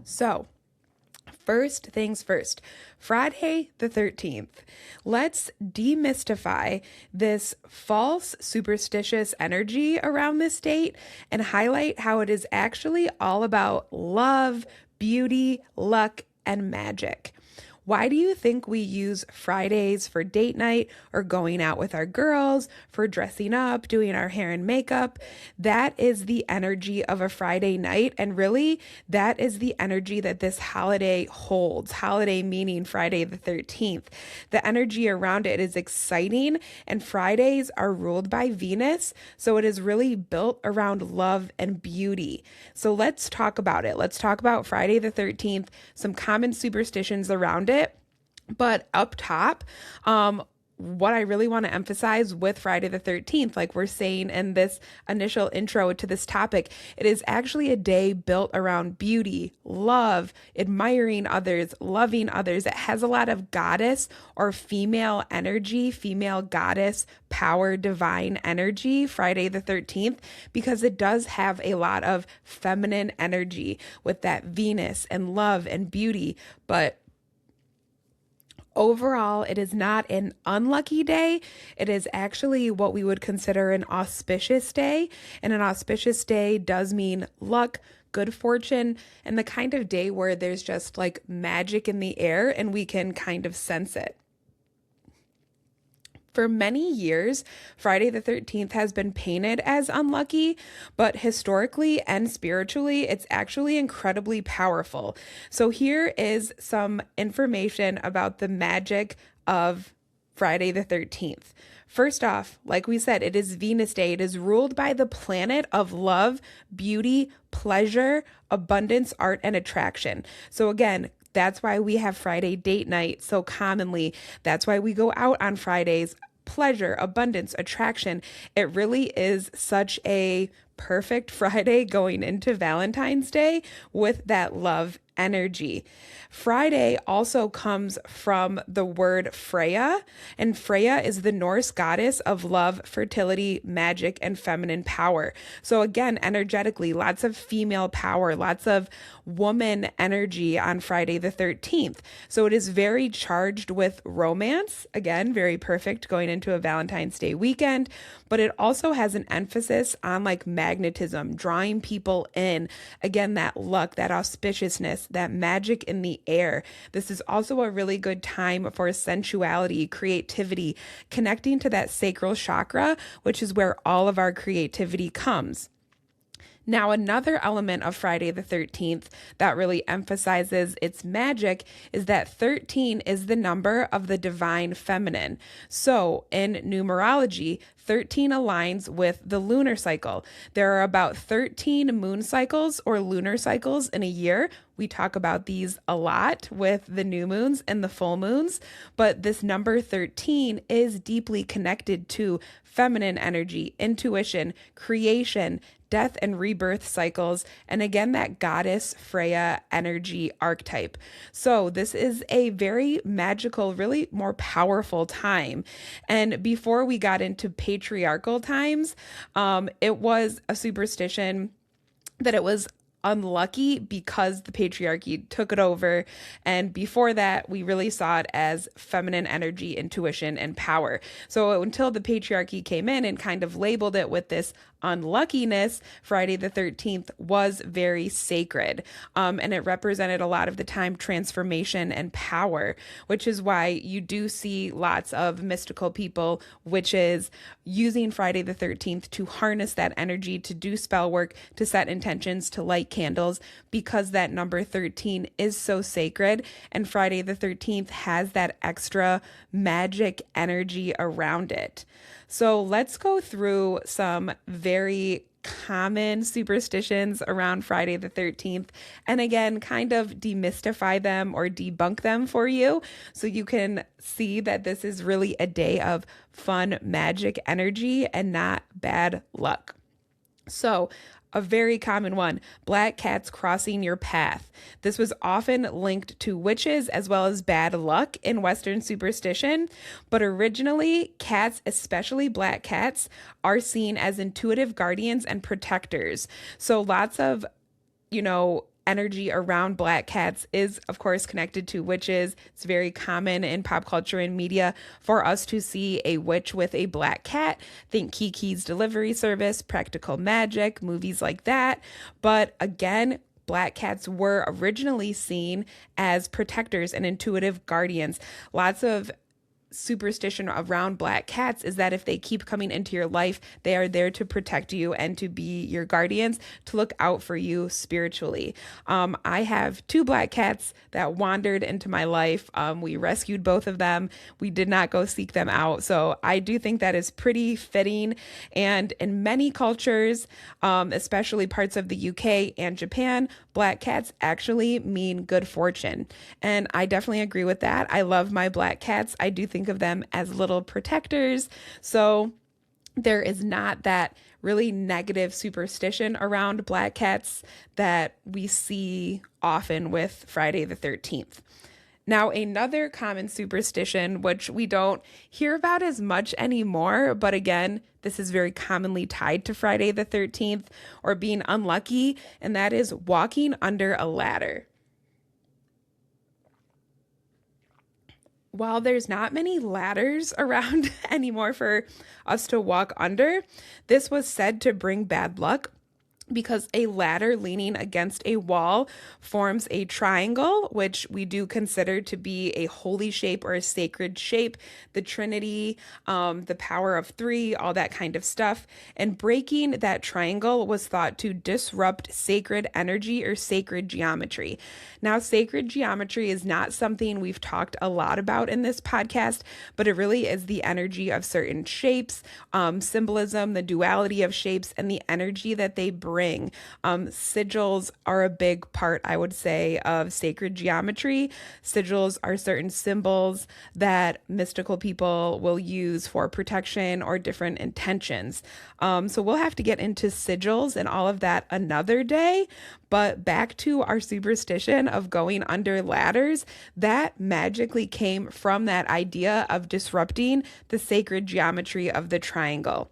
So, first things first, Friday the 13th. Let's demystify this false superstitious energy around this date and highlight how it is actually all about love, beauty, luck, and magic. Why do you think we use Fridays for date night or going out with our girls, for dressing up, doing our hair and makeup? That is the energy of a Friday night. And really, that is the energy that this holiday holds. Holiday meaning Friday the 13th. The energy around it is exciting, and Fridays are ruled by Venus. So it is really built around love and beauty. So let's talk about it. Let's talk about Friday the 13th, some common superstitions around it. But up top, what I really want to emphasize with Friday the 13th, like we're saying in this initial intro to this topic, it is actually a day built around beauty, love, admiring others, loving others. It has a lot of goddess or female energy, female goddess power, divine energy, Friday the 13th, because it does have a lot of feminine energy with that Venus and love and beauty. But overall, it is not an unlucky day. It is actually what we would consider an auspicious day. And an auspicious day does mean luck, good fortune, and the kind of day where there's just like magic in the air and we can kind of sense it. For many years, Friday the 13th has been painted as unlucky, but historically and spiritually, it's actually incredibly powerful. So here is some information about the magic of Friday the 13th. First off, like we said, it is Venus Day. It is ruled by the planet of love, beauty, pleasure, abundance, art, and attraction. So again, that's why we have Friday date night so commonly. That's why we go out on Fridays. Pleasure, abundance, attraction. It really is such a perfect Friday going into Valentine's Day with that love energy. Friday also comes from the word Freya, and Freya is the Norse goddess of love, fertility, magic, and feminine power. So again, energetically, lots of female power, lots of woman energy on Friday the 13th. So it is very charged with romance. Again, very perfect going into a Valentine's Day weekend, but it also has an emphasis on like magnetism, drawing people in. Again, that luck, that auspiciousness, that magic in the air. This is also a really good time for sensuality, creativity, connecting to that sacral chakra, which is where all of our creativity comes. Now, another element of Friday the 13th that really emphasizes its magic is that 13 is the number of the divine feminine. So, in numerology, 13 aligns with the lunar cycle. There are about 13 moon cycles or lunar cycles in a year. We talk about these a lot with the new moons and the full moons, but this number 13 is deeply connected to feminine energy, intuition, creation, death and rebirth cycles, and again, that goddess Freya energy archetype. So this is a very magical, really more powerful time. And before we got into patriarchal times, it was a superstition that it was unlucky because the patriarchy took it over. And before that, we really saw it as feminine energy, intuition, and power. So until the patriarchy came in and kind of labeled it with this unluckiness, Friday the 13th was very sacred. And it represented a lot of the time transformation and power, which is why you do see lots of mystical people, witches, using Friday the 13th to harness that energy, to do spell work, to set intentions, to light candles, because that number 13 is so sacred. And Friday the 13th has that extra magic energy around it. So let's go through some very common superstitions around Friday the 13th, and again, kind of demystify them or debunk them for you so you can see that this is really a day of fun, magic energy and not bad luck. So, a very common one, black cats crossing your path. This was often linked to witches as well as bad luck in Western superstition, but originally cats, especially black cats, are seen as intuitive guardians and protectors. So lots of, energy around black cats is, of course, connected to witches. It's very common in pop culture and media for us to see a witch with a black cat. Think Kiki's Delivery Service, Practical Magic, movies like that. But again, black cats were originally seen as protectors and intuitive guardians. Lots of superstition around black cats is that if they keep coming into your life, they are there to protect you and to be your guardians, to look out for you spiritually. I have two black cats that wandered into my life. We rescued both of them. We did not go seek them out. So I do think that is pretty fitting. And in many cultures, especially parts of the UK and Japan, black cats actually mean good fortune. And I definitely agree with that. I love my black cats. I do think of them as little protectors. So there is not that really negative superstition around black cats that we see often with Friday the 13th. Now, another common superstition, which we don't hear about as much anymore, but again, this is very commonly tied to Friday the 13th or being unlucky, and that is walking under a ladder. While there's not many ladders around anymore for us to walk under, this was said to bring bad luck because a ladder leaning against a wall forms a triangle, which we do consider to be a holy shape or a sacred shape, the Trinity, the power of three, all that kind of stuff. And breaking that triangle was thought to disrupt sacred energy or sacred geometry. Now, sacred geometry is not something we've talked a lot about in this podcast, but it really is the energy of certain shapes, symbolism, the duality of shapes, and the energy that they bring. Sigils are a big part, I would say, of sacred geometry. Sigils are certain symbols that mystical people will use for protection or different intentions. So we'll have to get into sigils and all of that another day. But back to our superstition of going under ladders, that magically came from that idea of disrupting the sacred geometry of the triangle.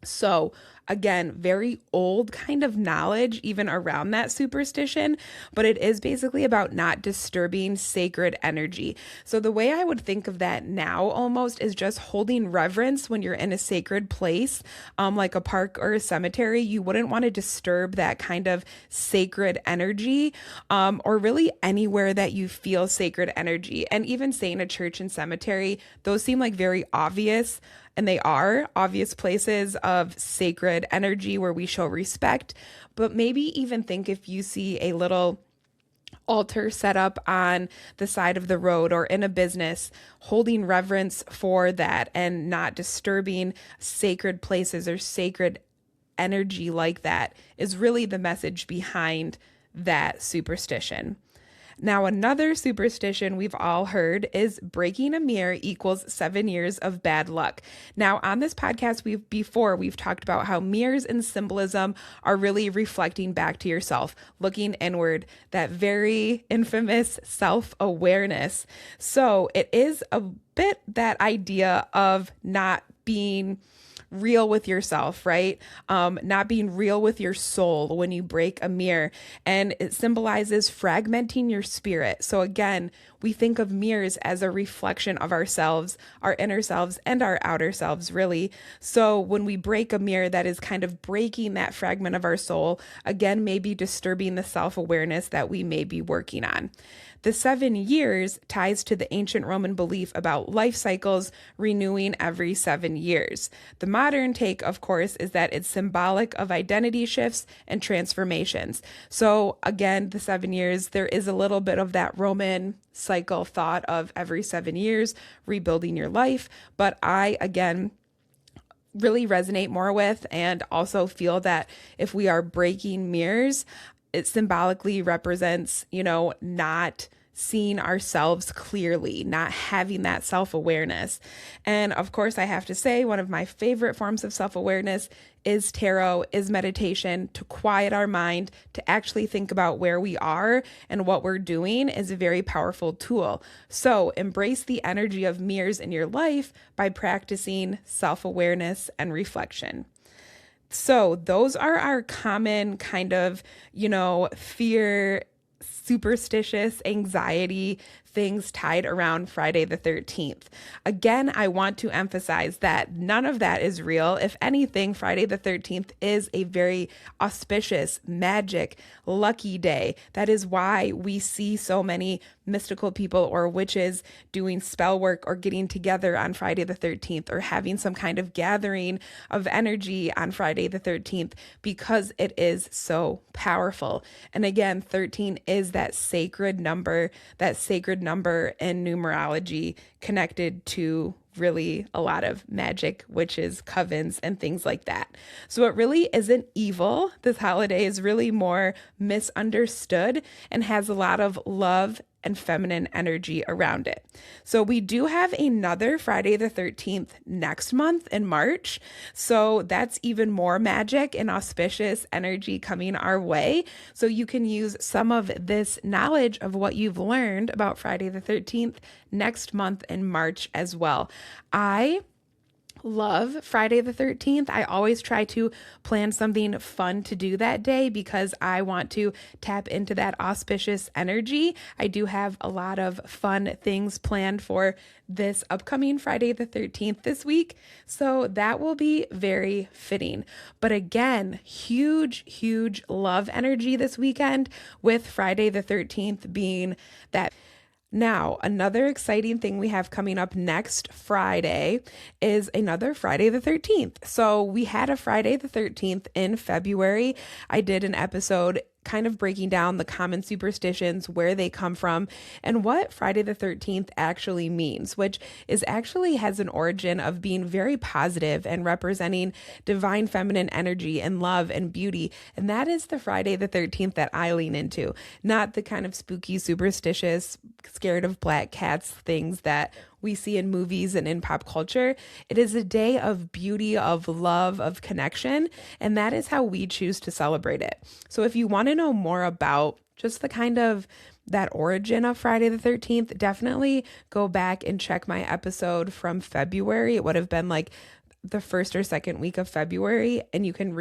So again, very old kind of knowledge even around that superstition, but it is basically about not disturbing sacred energy. So the way I would think of that now almost is just holding reverence when you're in a sacred place, like a park or a cemetery. You wouldn't want to disturb that kind of sacred energy, or really anywhere that you feel sacred energy. And even saying a church and cemetery, those seem like very obvious. And they are obvious places of sacred energy where we show respect. But maybe even think if you see a little altar set up on the side of the road or in a business, holding reverence for that and not disturbing sacred places or sacred energy like that is really the message behind that superstition. Now, another superstition we've all heard is breaking a mirror equals 7 years of bad luck. Now, on this podcast, we've talked about how mirrors and symbolism are really reflecting back to yourself, looking inward, that very infamous self-awareness. So it is a bit that idea of not being real with yourself, right? Not being real with your soul when you break a mirror. And it symbolizes fragmenting your spirit. So again, we think of mirrors as a reflection of ourselves, our inner selves and our outer selves, really. So when we break a mirror, that is kind of breaking that fragment of our soul, again, maybe disturbing the self-awareness that we may be working on. The 7 years ties to the ancient Roman belief about life cycles renewing every 7 years. The modern take, of course, is that it's symbolic of identity shifts and transformations. So again, the 7 years, there is a little bit of that Roman cycle thought of every 7 years rebuilding your life. But I, again, really resonate more with and also feel that if we are breaking mirrors, it symbolically represents, not seeing ourselves clearly, not having that self-awareness. And of course, I have to say, one of my favorite forms of self-awareness is tarot, is meditation, to quiet our mind, to actually think about where we are and what we're doing is a very powerful tool. So embrace the energy of mirrors in your life by practicing self-awareness and reflection. So those are our common kind of, fear superstitious anxiety things tied around Friday the 13th. Again, I want to emphasize that none of that is real. If anything, Friday the 13th is a very auspicious, magic, lucky day. That is why we see so many mystical people or witches doing spell work or getting together on Friday the 13th or having some kind of gathering of energy on Friday the 13th, because it is so powerful. And again, 13 is that sacred number in numerology connected to really a lot of magic, witches, covens, and things like that. So it really isn't evil. This holiday is really more misunderstood and has a lot of love and feminine energy around it. So we do have another Friday the 13th next month in March. So that's even more magic and auspicious energy coming our way. So you can use some of this knowledge of what you've learned about Friday the 13th next month in March as well. I love Friday the 13th. I always try to plan something fun to do that day because I want to tap into that auspicious energy. I do have a lot of fun things planned for this upcoming Friday the 13th this week, so that will be very fitting. But again, huge love energy this weekend, with Friday the 13th being that. Now, another exciting thing we have coming up next Friday is another Friday the 13th. So we had a Friday the 13th in February. I did an episode kind of breaking down the common superstitions, where they come from, and what Friday the 13th actually means, which is actually has an origin of being very positive and representing divine feminine energy and love and beauty. And that is the Friday the 13th that I lean into, not the kind of spooky, superstitious, scared of black cats things that we see in movies and in pop culture. It is a day of beauty, of love, of connection, and that is how we choose to celebrate it. So if you want to know more about just the kind of that origin of Friday the 13th, definitely go back and check my episode from February. It would have been like the first or second week of February, and you can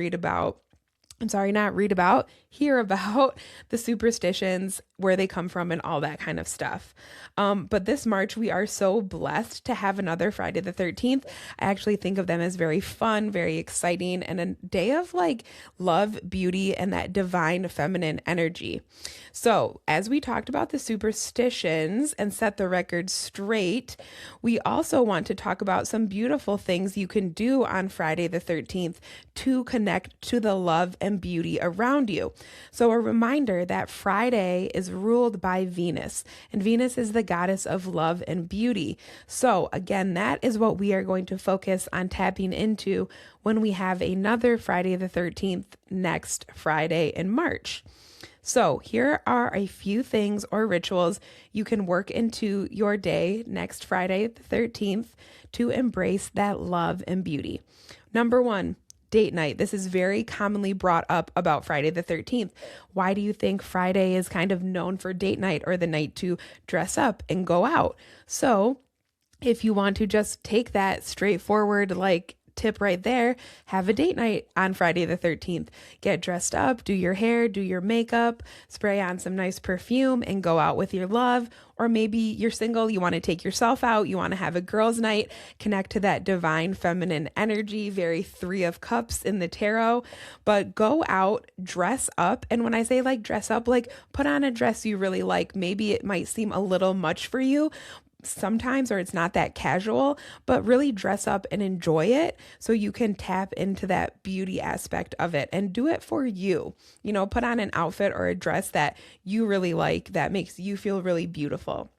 hear about the superstitions, where they come from, and all that kind of stuff. But this March, we are so blessed to have another Friday the 13th. I actually think of them as very fun, very exciting, and a day of like love, beauty, and that divine feminine energy. So as we talked about the superstitions and set the record straight, we also want to talk about some beautiful things you can do on Friday the 13th to connect to the love and beauty around you. So a reminder that Friday is ruled by Venus, and Venus is the goddess of love and beauty. So again, that is what we are going to focus on tapping into when we have another Friday the 13th next Friday in March. So here are a few things or rituals you can work into your day next Friday the 13th to embrace that love and beauty. Number 1, date night. This is very commonly brought up about Friday the 13th. Why do you think Friday is kind of known for date night, or the night to dress up and go out? So if you want to just take that straightforward, like tip right there, have a date night on Friday the 13th. Get dressed up, do your hair, do your makeup, spray on some nice perfume, and go out with your love. Or maybe you're single, you want to take yourself out, you want to have a girls' night, connect to that divine feminine energy, very 3 of Cups in the tarot. But go out, dress up. And when I say like dress up, like put on a dress you really like. Maybe it might seem a little much for you sometimes, or it's not that casual, but really dress up and enjoy it so you can tap into that beauty aspect of it and do it for you. You know, put on an outfit or a dress that you really like, that makes you feel really beautiful.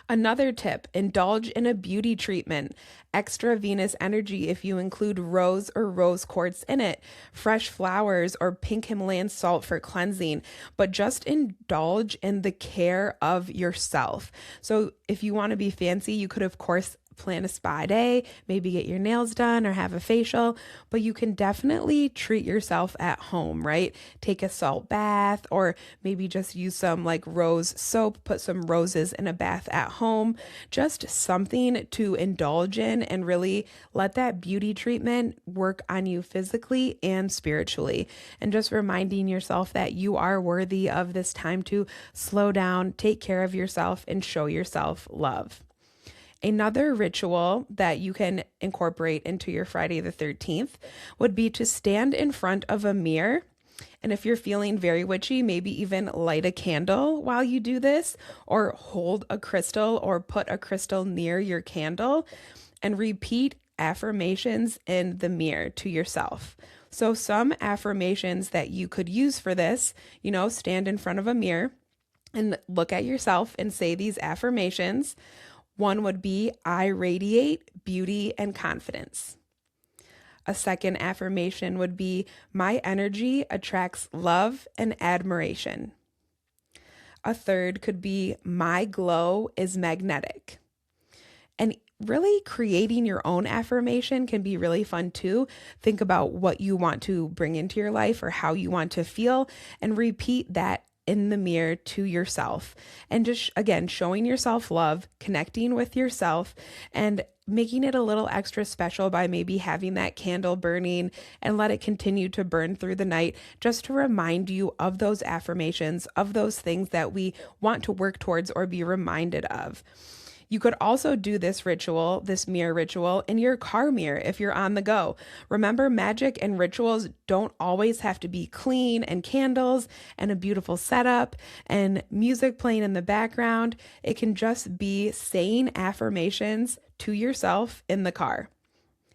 Another tip, indulge in a beauty treatment. Extra Venus energy if you include rose or rose quartz in it, fresh flowers or pink Himalayan salt for cleansing, but just indulge in the care of yourself. So if you want to be fancy, you could of course plan a spa day, maybe get your nails done or have a facial, but you can definitely treat yourself at home, right? Take a salt bath, or maybe just use some like rose soap, put some roses in a bath at home, just something to indulge in and really let that beauty treatment work on you physically and spiritually. And just reminding yourself that you are worthy of this time to slow down, take care of yourself, and show yourself love. Another ritual that you can incorporate into your Friday the 13th would be to stand in front of a mirror. And if you're feeling very witchy, maybe even light a candle while you do this, or hold a crystal or put a crystal near your candle and repeat affirmations in the mirror to yourself. So some affirmations that you could use for this, stand in front of a mirror and look at yourself and say these affirmations. One would be, I radiate beauty and confidence. A second affirmation would be, my energy attracts love and admiration. A third could be, my glow is magnetic. And really creating your own affirmation can be really fun too. Think about what you want to bring into your life or how you want to feel, and repeat that in the mirror to yourself. And just, again, showing yourself love, connecting with yourself, and making it a little extra special by maybe having that candle burning and let it continue to burn through the night, just to remind you of those affirmations, of those things that we want to work towards or be reminded of. You could also do this ritual, this mirror ritual, in your car mirror if you're on the go. Remember, magic and rituals don't always have to be clean and candles and a beautiful setup and music playing in the background. It can just be saying affirmations to yourself in the car.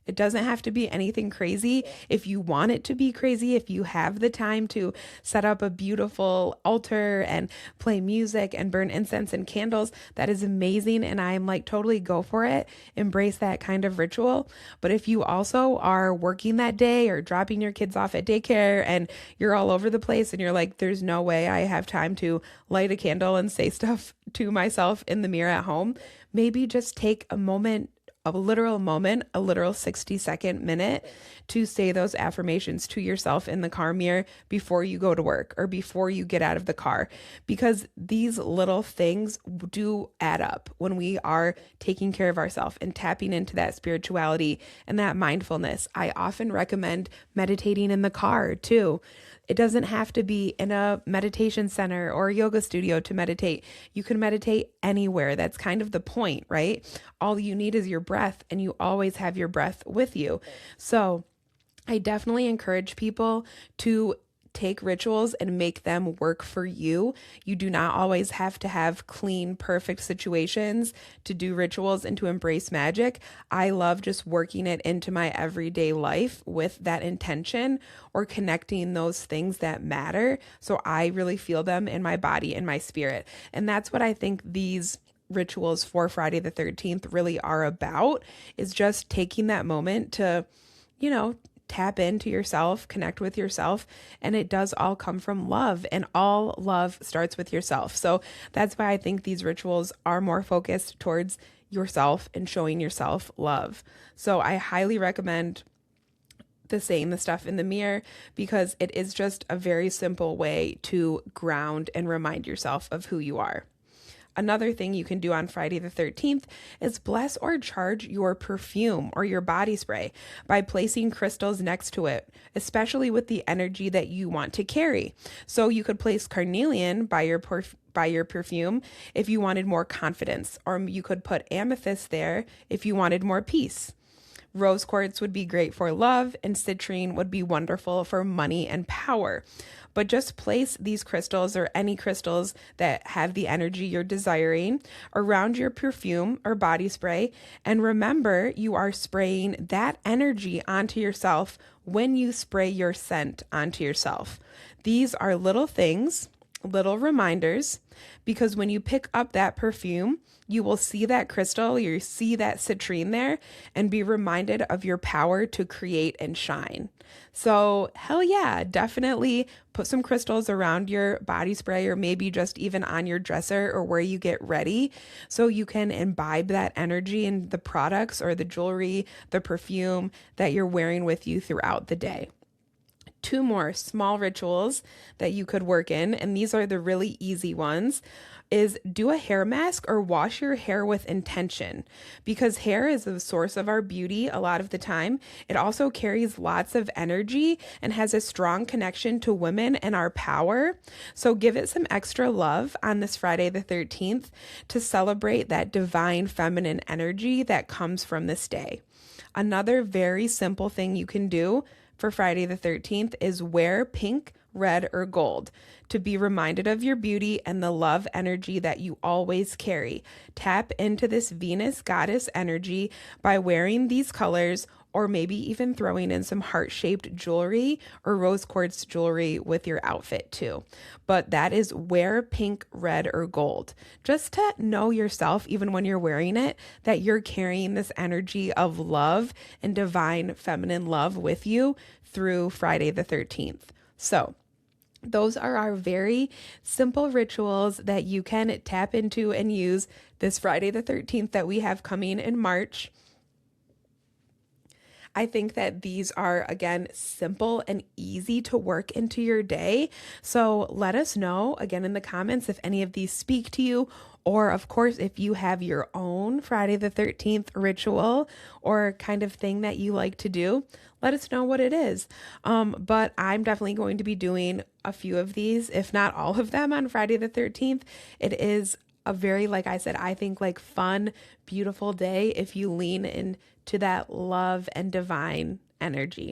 It doesn't have to be anything crazy. If you want it to be crazy, if you have the time to set up a beautiful altar and play music and burn incense and candles, that is amazing. And I'm like, totally go for it. Embrace that kind of ritual. But if you also are working that day or dropping your kids off at daycare and you're all over the place and you're like, there's no way I have time to light a candle and say stuff to myself in the mirror at home, maybe just take a moment, a literal 60-second minute to say those affirmations to yourself in the car mirror before you go to work or before you get out of the car, because these little things do add up when we are taking care of ourselves and tapping into that spirituality and that mindfulness. I often recommend meditating in the car too. It doesn't have to be in a meditation center or a yoga studio to meditate. You can meditate anywhere. That's kind of the point, right? All you need is your breath, and you always have your breath with you. So I definitely encourage people to take rituals and make them work for you. You do not always have to have clean, perfect situations to do rituals and to embrace magic. I love just working it into my everyday life with that intention, or connecting those things that matter, so I really feel them in my body and my spirit. And that's what I think these rituals for Friday the 13th really are about, is just taking that moment to, tap into yourself, connect with yourself. And it does all come from love, and all love starts with yourself. So that's why I think these rituals are more focused towards yourself and showing yourself love. So I highly recommend saying the stuff in the mirror, because it is just a very simple way to ground and remind yourself of who you are. Another thing you can do on Friday the 13th is bless or charge your perfume or your body spray by placing crystals next to it, especially with the energy that you want to carry. So you could place carnelian by your perfume if you wanted more confidence, or you could put amethyst there if you wanted more peace. Rose quartz would be great for love, and citrine would be wonderful for money and power. But just place these crystals, or any crystals that have the energy you're desiring, around your perfume or body spray. And remember, you are spraying that energy onto yourself when you spray your scent onto yourself. These are little things little reminders, because when you pick up that perfume, you will see that crystal, you see that citrine there, and be reminded of your power to create and shine. So, hell yeah, definitely put some crystals around your body spray, or maybe just even on your dresser or where you get ready, so you can imbibe that energy in the products or the jewelry, the perfume that you're wearing with you throughout the day. Two more small rituals that you could work in, and these are the really easy ones, is do a hair mask or wash your hair with intention, because hair is the source of our beauty a lot of the time. It also carries lots of energy and has a strong connection to women and our power. So give it some extra love on this Friday the 13th to celebrate that divine feminine energy that comes from this day. Another very simple thing you can do for Friday the 13th is wear pink, red, or gold to be reminded of your beauty and the love energy that you always carry. Tap into this Venus goddess energy by wearing these colors, or maybe even throwing in some heart-shaped jewelry or rose quartz jewelry with your outfit too. But that is wear pink, red, or gold. Just to know yourself, even when you're wearing it, that you're carrying this energy of love and divine feminine love with you through Friday the 13th. So, those are our very simple rituals that you can tap into and use this Friday the 13th that we have coming in March. I think that these are, again, simple and easy to work into your day. So let us know, again, in the comments if any of these speak to you, or of course, if you have your own Friday the 13th ritual or kind of thing that you like to do, let us know what it is. But I'm definitely going to be doing a few of these, if not all of them, on Friday the 13th. It is a very, like I said, I think like fun, beautiful day if you lean into that love and divine energy.